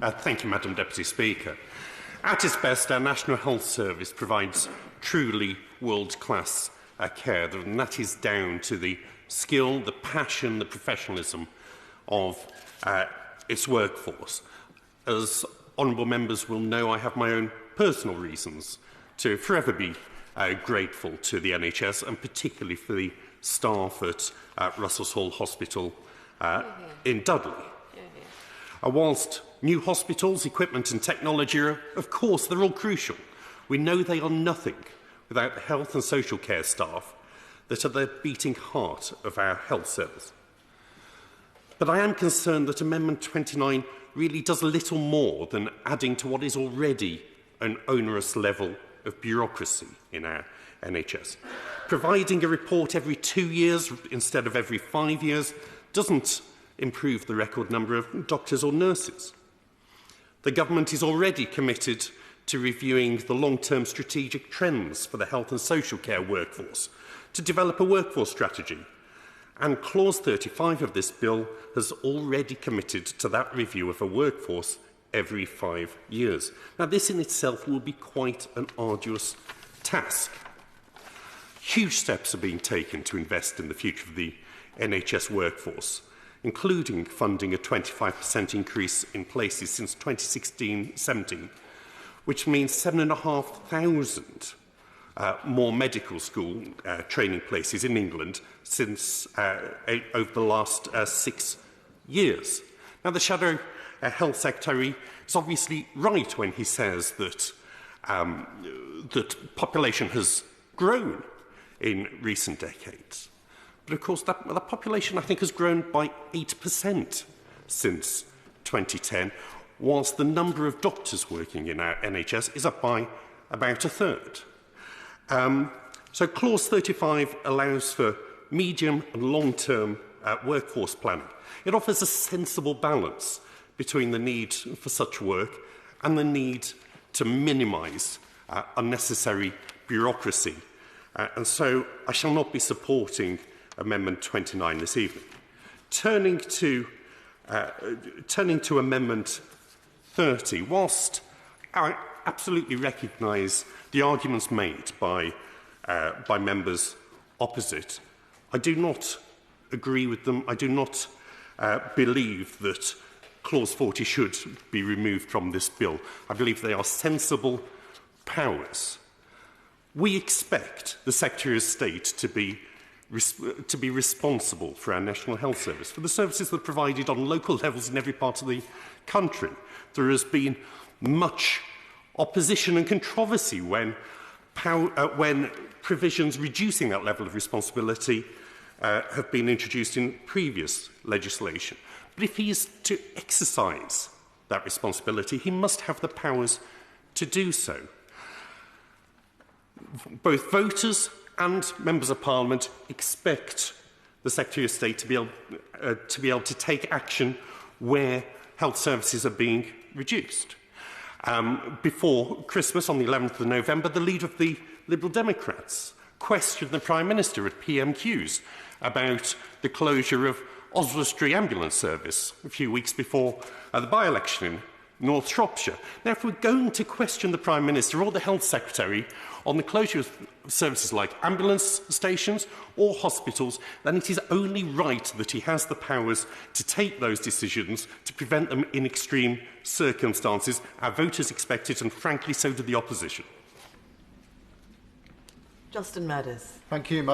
Thank you, Madam Deputy Speaker. At its best, our National Health Service provides truly world-class care, and that is down to the skill, the passion, the professionalism of its workforce. As honourable members will know, I have my own personal reasons to forever be grateful to the NHS, and particularly for the staff at Russell's Hall Hospital in Dudley. Whilst new hospitals, equipment and technology are, of course, they're all crucial, we know they are nothing without the health and social care staff that are the beating heart of our health service. But I am concerned that Amendment 29 really does little more than adding to what is already an onerous level of bureaucracy in our NHS. Providing a report every 2 years instead of every 5 years doesn't improve the record number of doctors or nurses. The government is already committed to reviewing the long-term strategic trends for the health and social care workforce, to develop a workforce strategy. And Clause 35 of this bill has already committed to that review of a workforce every 5 years. Now, this in itself will be quite an arduous task. Huge steps are being taken to invest in the future of the NHS workforce, including funding a 25% increase in places since 2016-17, which means 7,500 more medical school training places in England since over the last 6 years. Now, the Shadow Health Secretary is obviously right when he says that that population has grown in recent decades. But of course, that population, I think, has grown by 8% since 2010, whilst the number of doctors working in our NHS is up by about a third. So Clause 35 allows for medium and long-term workforce planning. It offers a sensible balance between the need for such work and the need to minimise unnecessary bureaucracy. And so I shall not be supporting Amendment 29 this evening. Turning to Amendment 30, whilst I absolutely recognise the arguments made by members opposite, I do not agree with them. I do not believe that Clause 40 should be removed from this bill. I believe they are sensible powers. We expect the Secretary of State to be responsible for our National Health Service, for the services that are provided on local levels in every part of the country. There has been much opposition and controversy when provisions reducing that level of responsibility have been introduced in previous legislation. But if he is to exercise that responsibility, he must have the powers to do so. Both voters and members of Parliament expect the Secretary of State to be able to take action where health services are being reduced. Before Christmas, on the 11th of November, the leader of the Liberal Democrats questioned the Prime Minister at PMQs about the closure of Oswestry Ambulance Service a few weeks before the by-election in North Shropshire. Now, if we're going to question the Prime Minister or the Health Secretary on the closure of services like ambulance stations or hospitals, then it is only right that he has the powers to take those decisions to prevent them in extreme circumstances. Our voters expect it, and frankly, so do the opposition. Justin Madders. Thank you, Madam